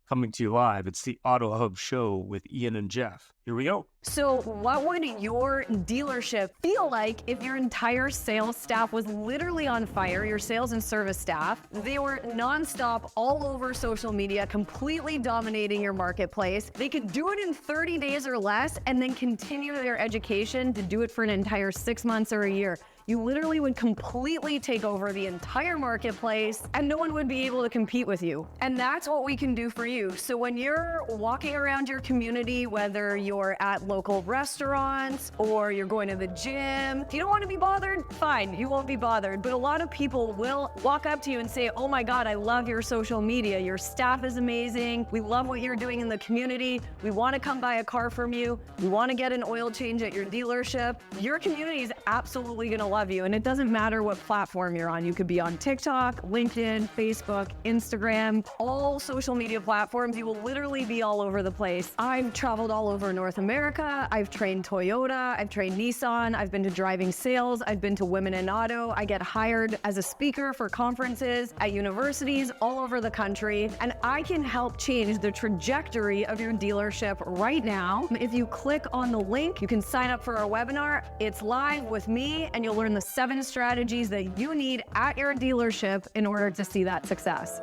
Coming to you live, it's the Auto Hub Show with Ian and Jeff. Here we go. So what would your dealership feel like if your entire sales staff was literally on fire, your sales and service staff? They were nonstop all over social media, completely dominating your marketplace. They could do it in 30 days or less and then continue their education to do it for an entire 6 months or a year. You literally would completely take over the entire marketplace and no one would be able to compete with you. And that's what we can do for you. So when you're walking around your community, whether you're at local restaurants or you're going to the gym, if you don't want to be bothered, fine, you won't be bothered. But a lot of people will walk up to you and say, oh my God, I love your social media. Your staff is amazing. We love what you're doing in the community. We want to come buy a car from you. We want to get an oil change at your dealership. Your community is absolutely going to love you. And it doesn't matter what platform you're on. You could be on TikTok, LinkedIn, Facebook, Instagram, all social media platforms. You will literally be all over the place. I've traveled all over North America. I've trained Toyota. I've trained Nissan. I've been to driving sales. I've been to Women in Auto. I get hired as a speaker for conferences at universities all over the country. And I can help change the trajectory of your dealership right now. If you click on the link, you can sign up for our webinar. It's live with me, and you'll learn the 7 strategies that you need at your dealership in order to see that success.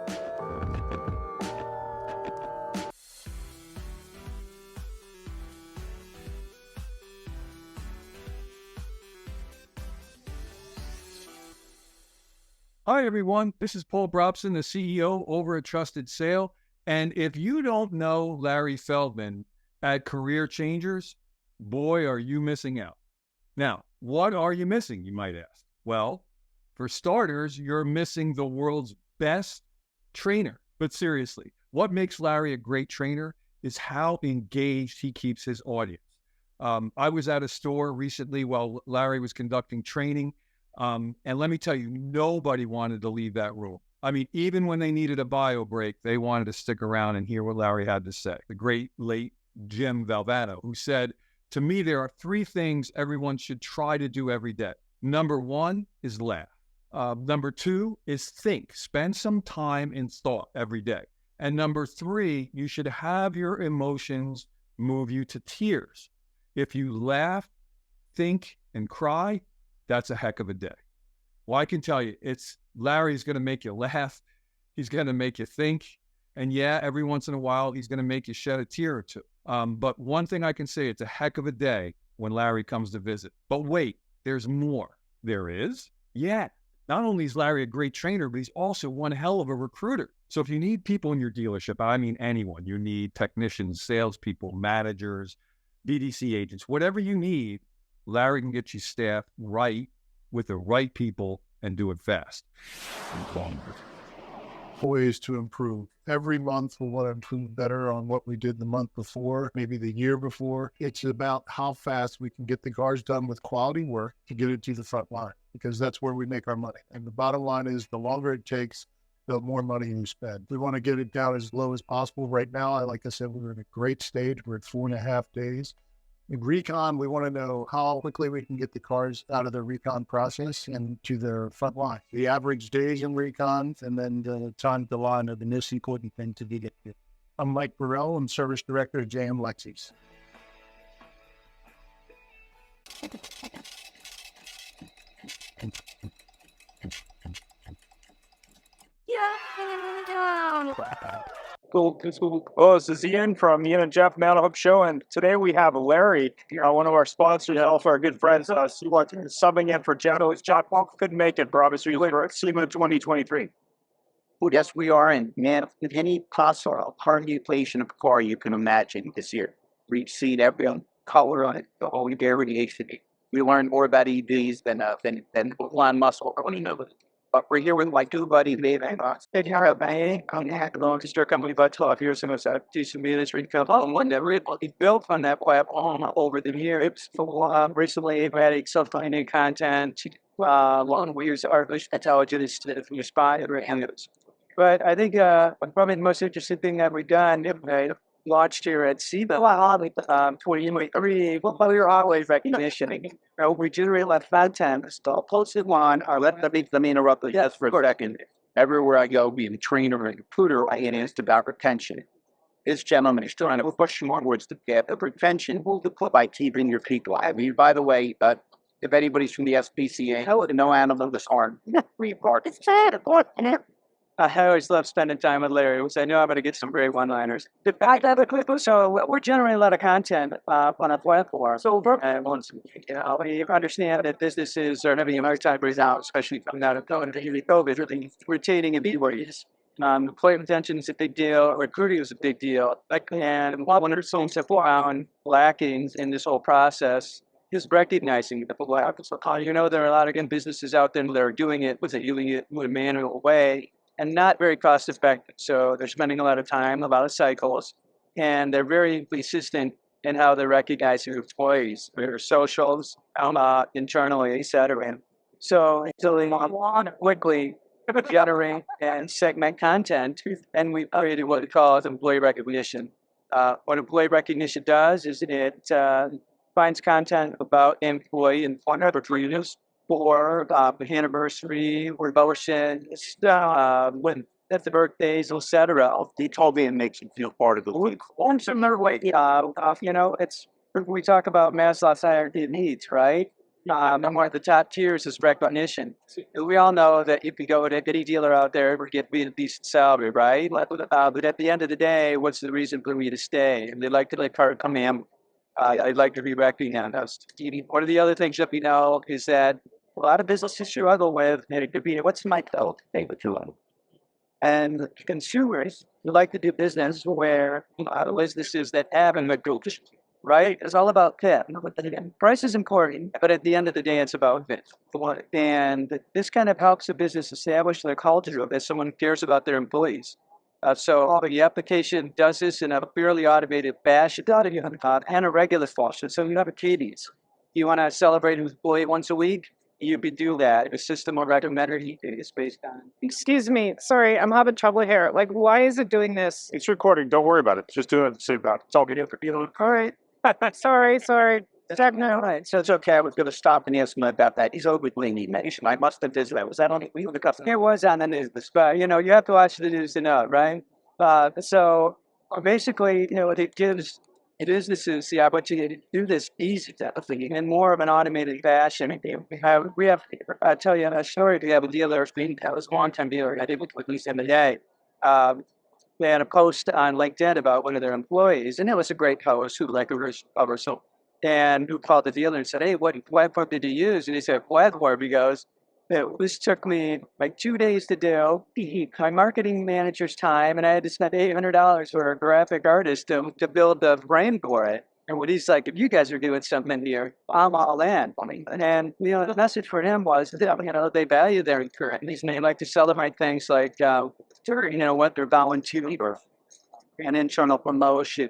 Hi, everyone. This is Paul Robson, the CEO over at Trusted Sale. And if you don't know Larry Feldman at Career Changers, boy, are you missing out. Now, what are you missing, you might ask? Well, for starters, you're missing the world's best trainer. But seriously, what makes Larry a great trainer is how engaged he keeps his audience. I was at a store recently while Larry was conducting training. And let me tell you, nobody wanted to leave that room. I mean, even when they needed a bio break, they wanted to stick around and hear what Larry had to say. The great late Jim Valvano, who said, to me, there are 3 things everyone should try to do every day. Number 1 is laugh. Number 2 is think. Spend some time in thought every day. And number 3, you should have your emotions move you to tears. If you laugh, think, and cry, that's a heck of a day. Well, I can tell you, Larry's going to make you laugh. He's going to make you think. And yeah, every once in a while, he's going to make you shed a tear or two. But one thing I can say, it's a heck of a day when Larry comes to visit. But wait, there's more. There is? Yeah. Not only is Larry a great trainer, but he's also one hell of a recruiter. So if you need people in your dealership, I mean anyone, you need technicians, salespeople, managers, BDC agents, whatever you need, Larry can get you staffed right with the right people and do it fast. Ways to improve. Every month we want to improve better on what we did the month before, maybe the year before. It's about how fast we can get the cars done with quality work to get it to the front line, because that's where we make our money. And the bottom line is the longer it takes, the more money you spend. We want to get it down as low as possible. Right now, like I said, we're in a great stage. We're at 4.5 days. In recon, we want to know how quickly we can get the cars out of the recon process and to their front line. The average days in recon, and then the time to line are the most important thing to get to. I'm Mike Burrell. I'm Service Director at JM Lexis. Cool. Well, this is Ian from Ian and Jeff Auto Hub Show, and today we have Larry, one of our sponsors, also our good friends, subbing in for Jeff. Jeff couldn't make it, bro. So you're SEMA 2023. Well, yes, we are. And man, with any possible permutation of car you can imagine this year, we've seen every color on it, the whole variation. We learned more about EVs than Elon Musk. But we're here with my two buddies, Dave and us. Hey, how are you? I'm happy to start company about 12 years ago. So I do some ministry. One that really built on that platform over the years. Recently, I've had some finding content, long years of artificial intelligence to the spot. But I think probably the most interesting thing that we've done launched here at SIBA 2023. Well, we were always recognition. We generate a lot of content. So posted one, or let me interrupt you just for a second. Everywhere I go, being a trainer or a recruiter, I get asked about retention. This gentleman is trying to push more words to get the retention by keeping your people. I mean, by the way, if anybody's from the SPCA, no animals aren't report. It's sad, I always love spending time with Larry, because I know I'm going to get some great one-liners. So we're generating a lot of content on a platform. So we understand that businesses are having a hard time right now, especially coming out of COVID, really retaining employees. Employee retention is a big deal. Recruiting is a big deal. And one of the things that found lacking in this whole process is recognizing the lack. You know, there are a lot of businesses out there that are doing it with a manual way, and not very cost effective. So they're spending a lot of time, a lot of cycles, and they're very consistent in how they're recognizing employees, their socials, internally, etc. So they want to quickly generate and segment content, and we created what we call employee recognition. What employee recognition does is it finds content about employee and opportunities for anniversary or promotions, when at the birthdays, etc. He told me it makes him feel part of the group. In similar way, it's we talk about Maslow's hierarchy of needs, right? And one of the top tiers is recognition. We all know that you can go to any dealer out there and get a decent salary, right? But at the end of the day, what's the reason for me to stay? And they like to come in. I'd like to be recognized. One of the other things that we know is that a lot of businesses struggle with what's my goal? And consumers like to do business where businesses that have a goal, right? It's all about fit. Price is important, but at the end of the day, it's about fit. And this kind of helps a business establish their culture that someone cares about their employees. So the application does this in a fairly automated fashion and a regular fashion. So you have a cadence. You want to celebrate an employee once a week, you could do that. The system will recommend it based on. Excuse me, sorry, I'm having trouble here. Like, why is it doing this? It's recording. Don't worry about it. Just do it. Say about it. It's all good. All right. Sorry. All right. So it's okay. I was going to stop and ask him about that. He's overly mentioned. I must have visited that. Was that on the customer? It was on the news, but you have to watch the news to know, right? So basically, it businesses the opportunity to do this easy type of thing in more of an automated fashion. We have I tell you a story. We have a dealer that was a long-time dealer. I did with at least MBA. They had a post on LinkedIn about one of their employees, and it was a great post who and who called the dealer and said, "Hey, what platform did you use?" And he said, "Platform." He goes, "This took me like 2 days to do. My marketing manager's time, and I had to spend $800 for a graphic artist to build the brand for it." And what he's like, "If you guys are doing something here, I'm all in." And the message for him was, they value their experience, and they like to celebrate things like, what they're volunteering for, an internal promotion,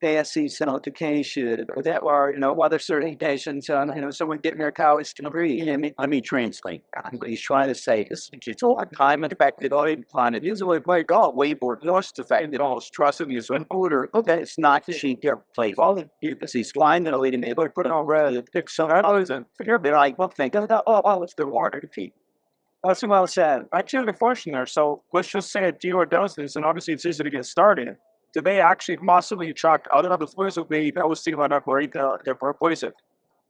ASC certification, or that, or other certifications. Someone getting their college degree. Let me translate. What he's trying to say is, it's all time affected. All planet is like, way more lost the fact that all is trusted is an order. Okay, it's not the sheet there place. All the people see blind and leading neighbor put it on red, pick some others, and they're like, well, think of that. Oh, it's the water to feed. That's well said. I have a question there. So let's just say a dealer does this, and obviously it's easy to get started. Do they actually possibly attract other employees who maybe that was thinking about their workplace?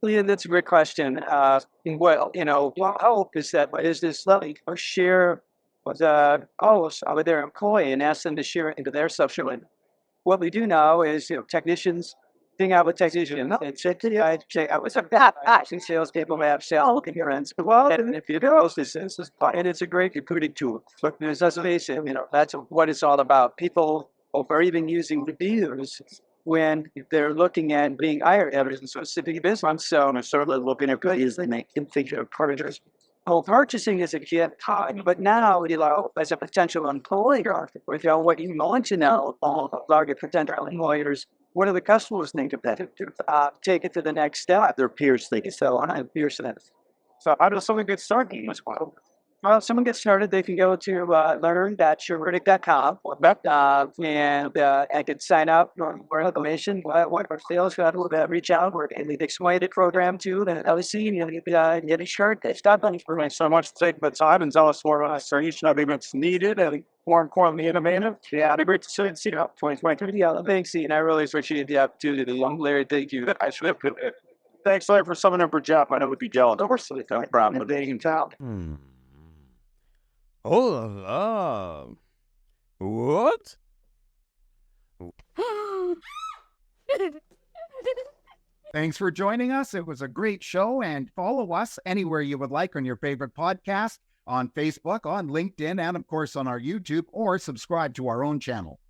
Yeah, that's a great question. What I hope is that business or share with with their employee and ask them to share it into their stuff. What we do now is technicians. Thing out with technicians, I was a bad salespeople have sales appearance. Well, and if you do this is and it's a great recruiting tool. But there's that's what it's all about. People are even using the dealers when they're looking at being hired at a specific business. So they're sort of looking at goodies they make them think of purchasers. Purchasing is a gift, but now as a potential employer, what you want to know, target potential employers. What do the customers think of that? Take it to the next step. Their peers think so. Peers think. So how does someone get started as well? Well, if someone gets started, they can go to learn.sureverdict.com and I can sign up for more information. What our sales got to reach out. We're in the expanded program too. Then obviously, get a shirt. That's done. Thanks very much so much for taking the time and tell us more about our each and every that's needed and more importantly, innovative. Yeah, it'd be great to see you up 2023. Yeah, thanks, Ian. I really appreciate the opportunity. Larry, thank you. Thanks, Larry, for summing up for Jeff. I know we'd be jealous. Of course, it's no problem with being in town. Oh la la. What? Thanks for joining us. It was a great show, and follow us anywhere you would like on your favorite podcast, on Facebook, on LinkedIn, and of course on our YouTube, or subscribe to our own channel.